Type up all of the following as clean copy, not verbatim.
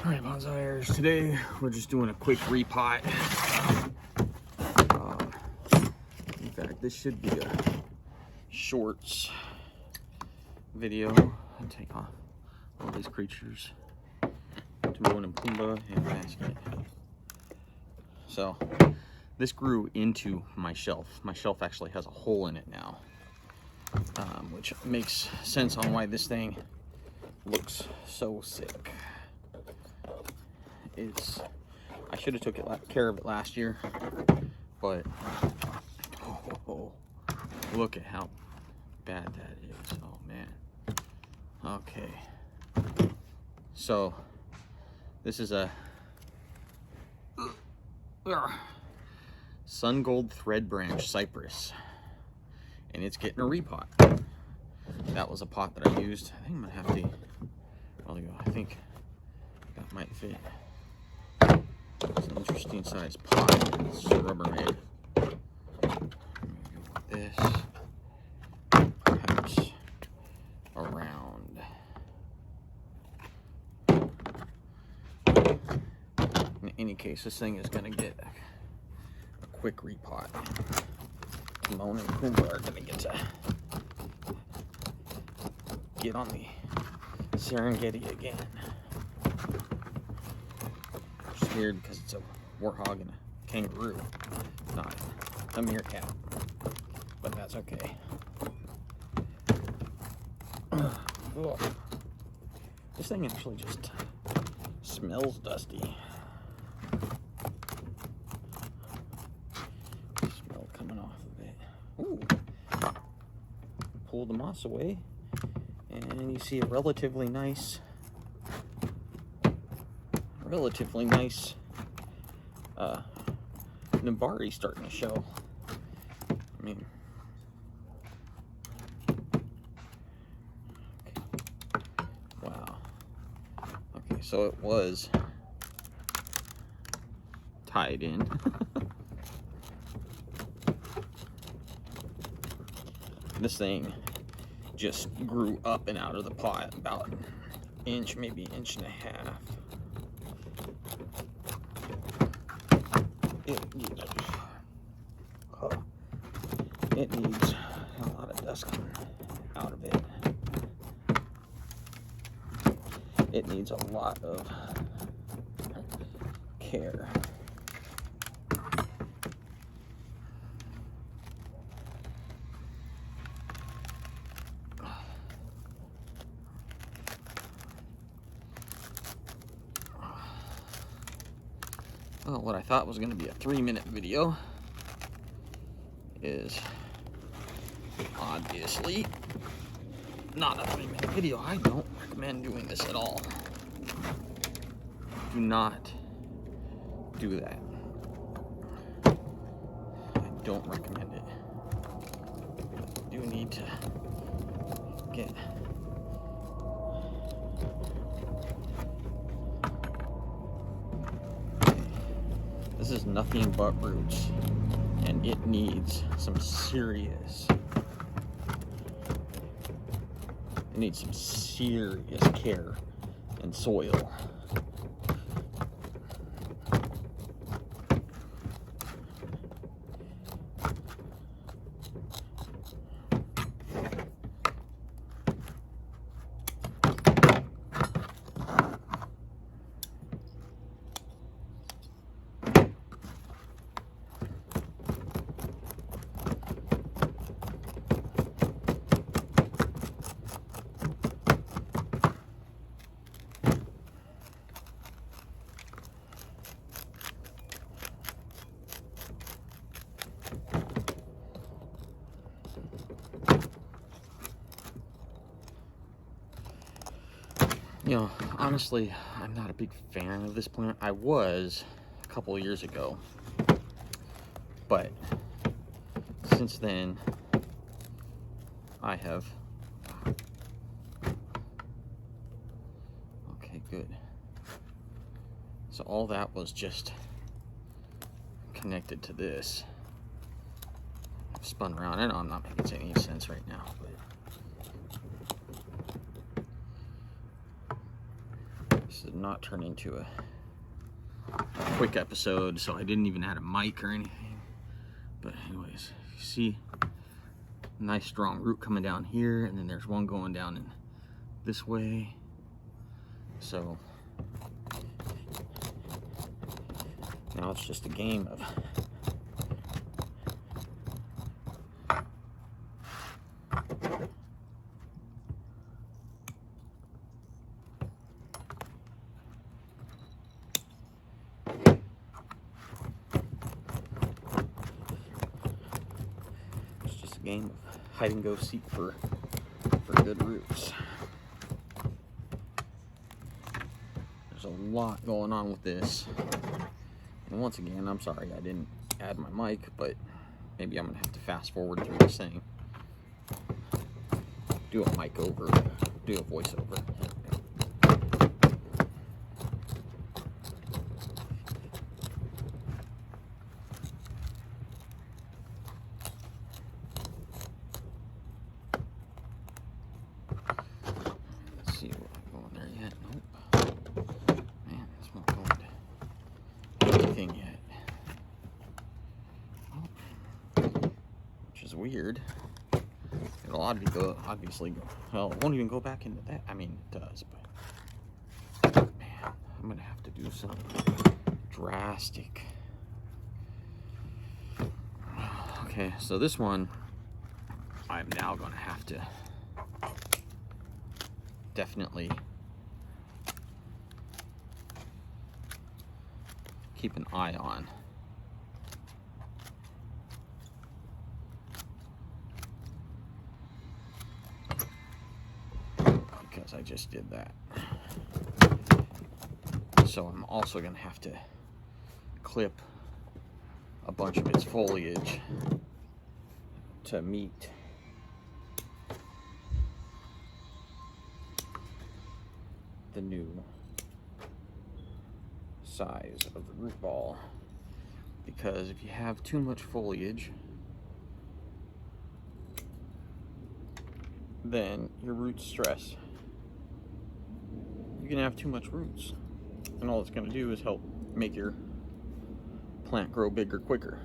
Alright, Bonsaiers, today we're just doing a quick repot. In fact, this should be a shorts video. I'll take off all these creatures. Timon and Pumbaa and Basket. So, this grew into my shelf. My shelf actually has a hole in it now. Which makes sense on why this thing looks so sick. I should have took care of it last year, but look at how bad that is. Oh man. Okay, so this is a Sungold Threadbranch Cypress, and it's getting a repot. That was a pot that I used. I think I'm gonna have to, well, I think that might fit. It's an interesting sized pot. It's Rubbermaid. This perhaps around. In any case, this thing is going to get a quick repot. Timon and Pumbaa are going to get on the Serengeti again. It's weird because it's a warthog and a kangaroo, not a meerkat, but that's okay. Ugh. This thing actually just smells dusty. Smell coming off of it. Ooh. Pull the moss away, and you see a relatively nice Nabari starting to show. I mean, okay. Wow. Okay, so it was tied in. This thing just grew up and out of the pot about an inch, maybe an inch and a half. It needs a lot of dust coming out of it. It needs a lot of care. Well, what I thought was going to be a 3-minute video is obviously not a 3-minute video. I don't recommend doing this at all. Do not do that. I don't recommend it. But you do need to get this is nothing but roots, and it needs some serious care and soil. You know, honestly, I'm not a big fan of this plant. I was a couple of years ago, but since then, I have... Okay, good. So all that was just connected to this. I've spun around. I know I'm not making any sense right now, but this did not turn into a quick episode, so I didn't even add a mic or anything. But anyways, you see, nice strong root coming down here, and then there's one going down in this way. So now it's just a game of hide and go seek for good roots. There's a lot going on with this. And once again, I'm sorry I didn't add my mic, but maybe I'm gonna have to fast forward through this thing. Do a mic over, do a voiceover. Weird. It'll obviously go, well, it won't even go back into that. I mean, it does, but man, I'm gonna have to do some drastic. Okay, so this one I'm now gonna have to definitely keep an eye on. I just did that. So I'm also going to have to clip a bunch of its foliage to meet the new size of the root ball. Because if you have too much foliage, then your roots stress. You can have too much roots, and all it's going to do is help make your plant grow bigger quicker.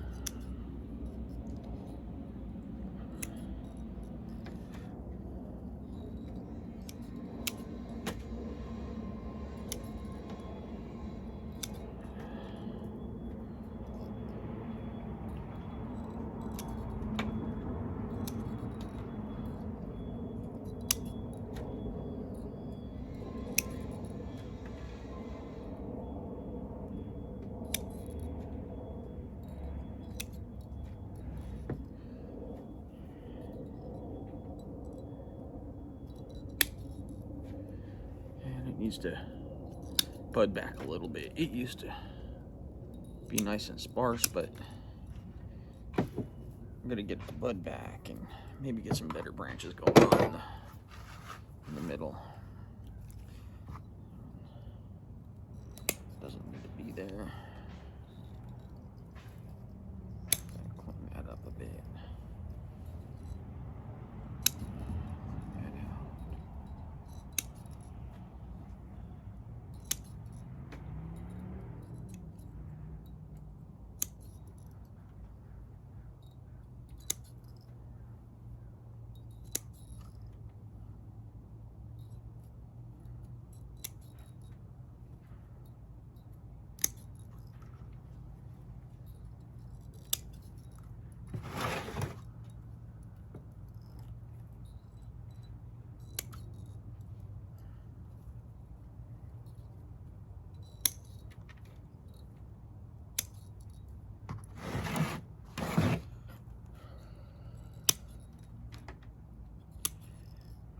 Needs to bud back a little bit. It used to be nice and sparse, but I'm gonna get the bud back and maybe get some better branches going on in the middle. Doesn't need to be there. Clean that up a bit.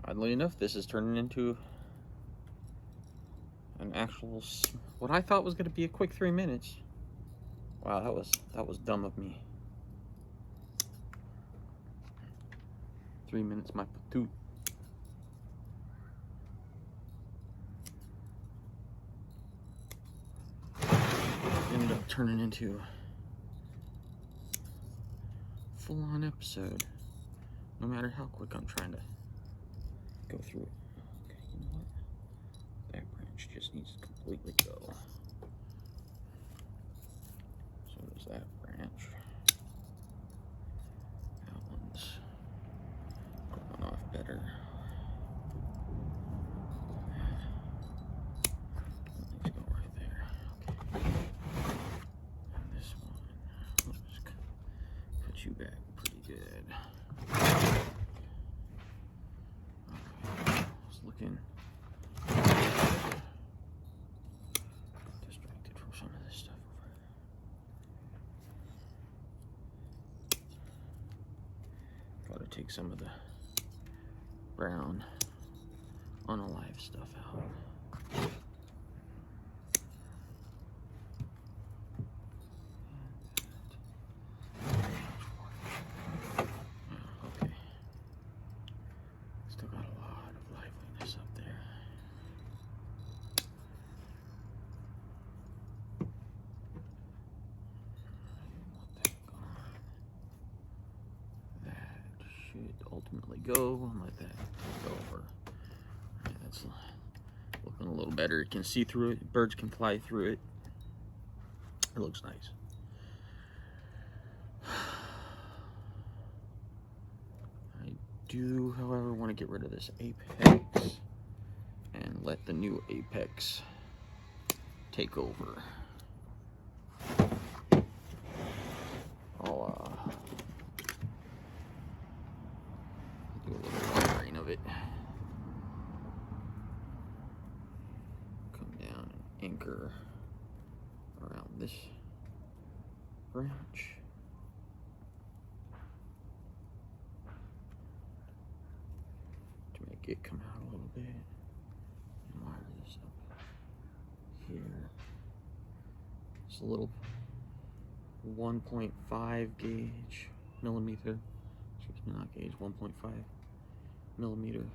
Oddly enough, this is turning into an actual, what I thought was going to be a quick 3 minutes. Wow, that was dumb of me. 3 minutes, my patoot. Ended up turning into a full-on episode. No matter how quick I'm trying to go through it. Okay, you know what? That branch branch just needs to completely go. So does that branch. That one's going off better. Let's go right there. Okay. And this one, we'll just put you back pretty good. Okay. Just looking. Distracted from some of this stuff over there. Gotta take some of the brown unalive stuff out. Okay. Still got a lot of liveliness up there. That should ultimately go and let that take over. Right, that's looking a little better. You can see through it. Birds can fly through it. It looks nice. I do, however, want to get rid of this apex and let the new apex take over. I'll do a little wiring of it. Come down and anchor around this branch. To make it come out a little bit. And wire this up here. It's a little 1.5 gauge millimeter. Excuse me, not gauge, 1.5 millimeter.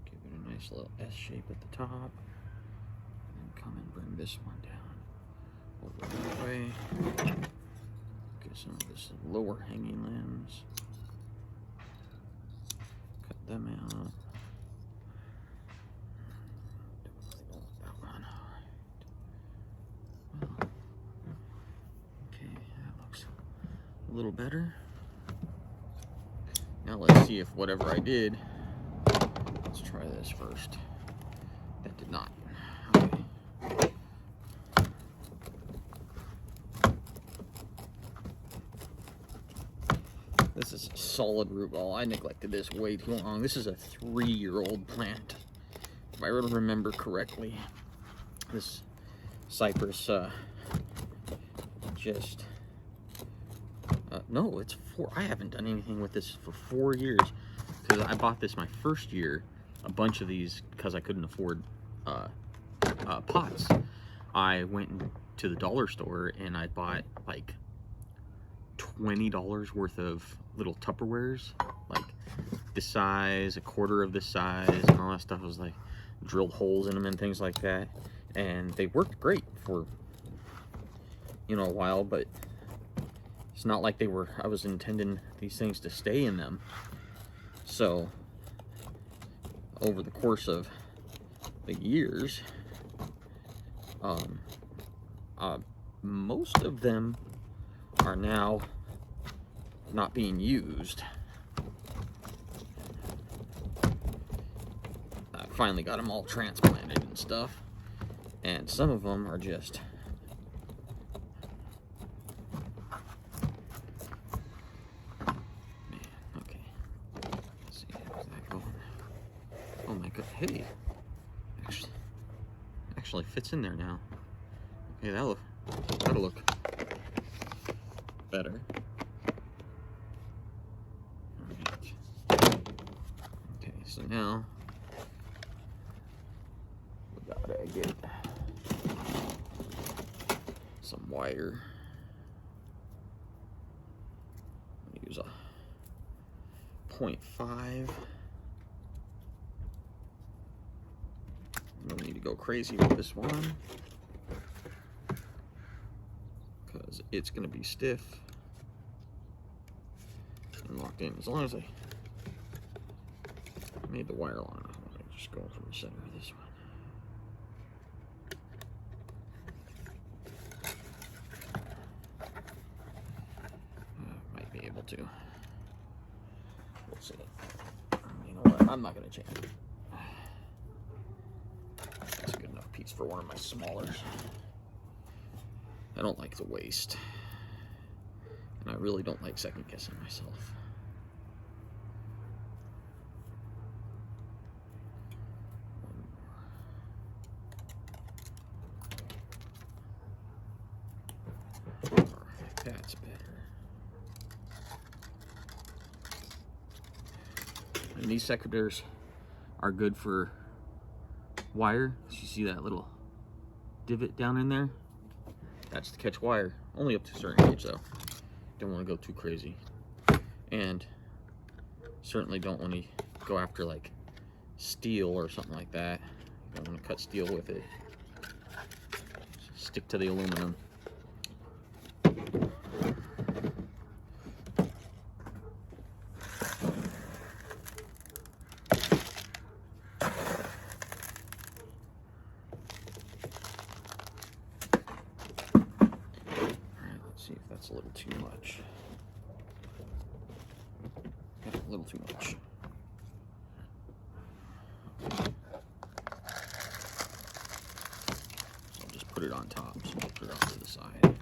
Give it a nice little S shape at the top. And then come and bring this one down over that way. Get some of this lower hanging limbs. Cut them out. Don't really want that one. Alright. Well, okay, that looks a little better. Now let's see if whatever I did. Let's try this first. That did not. Okay. This is a solid root ball. I neglected this way too long. This is a 3-year-old plant, if I remember correctly. This Cypress no, it's 4. I haven't done anything with this for 4 years, because I bought this my first year, a bunch of these, because I couldn't afford pots. I went to the dollar store and I bought like $20 worth of little Tupperwares, like this size, a quarter of this size, and all that stuff. Was like drilled holes in them and things like that, and they worked great for, you know, a while, but it's not like they were, I was intending these things to stay in them. So over the course of the years, most of them are now not being used. I finally got them all transplanted and stuff, and some of them are just hey, actually fits in there now. Okay, that'll look better. Right. Okay, so now we gotta get some wire. Use a 0.5. No need to go crazy with this one. it's gonna be stiff and locked in. As long as I made the wire long enough, I'm just going from the center of this one. Might be able to. We'll see. You know what? I'm not gonna change it. That's a good enough piece for one of my smallers. I don't like the waste, and I really don't like second guessing myself. Alright, that's better. And these secateurs are good for wire. So you see that little divot down in there? That's to catch wire. Only up to a certain gauge though. Don't want to go too crazy. And certainly don't want to go after like steel or something like that. Don't want to cut steel with it. Stick to the aluminum. A little too much. Yeah, a little too much. So I'll just put it on top. So I'll put it off to the side.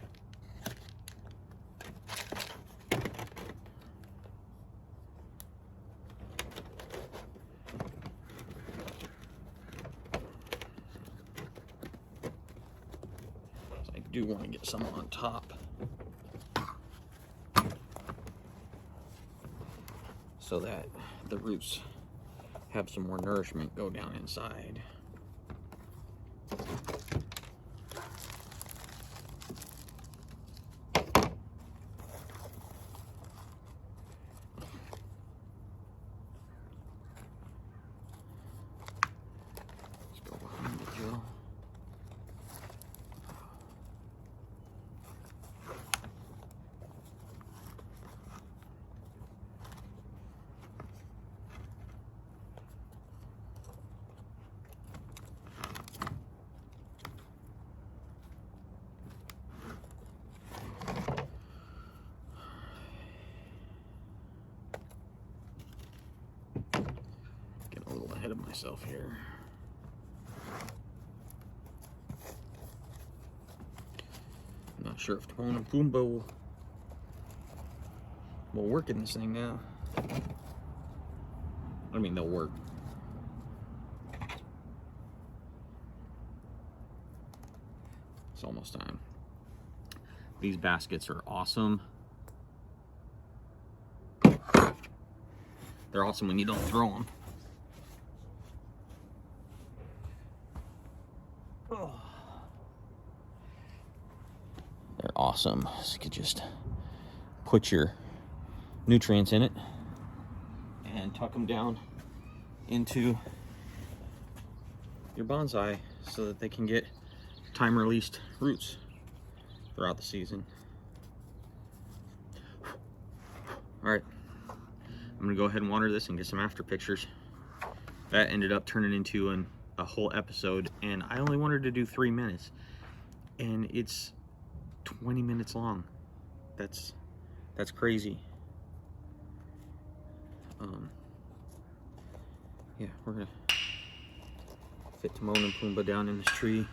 So I do want to get some on top, so that the roots have some more nourishment go down inside. Let's go behind the drill. Getting a little ahead of myself here. I'm not sure if Timon and Pumbaa will work in this thing now. I mean, they'll work. It's almost time. These baskets are awesome. They're awesome when you don't throw them. They're awesome. So you could just put your nutrients in it and tuck them down into your bonsai so that they can get time released roots throughout the season. All right, I'm gonna go ahead and water this and get some after pictures. That ended up turning into a whole episode, and I only wanted to do 3 minutes, and it's 20 minutes long. That's crazy. Yeah, we're gonna fit Timon and Pumbaa down in this tree.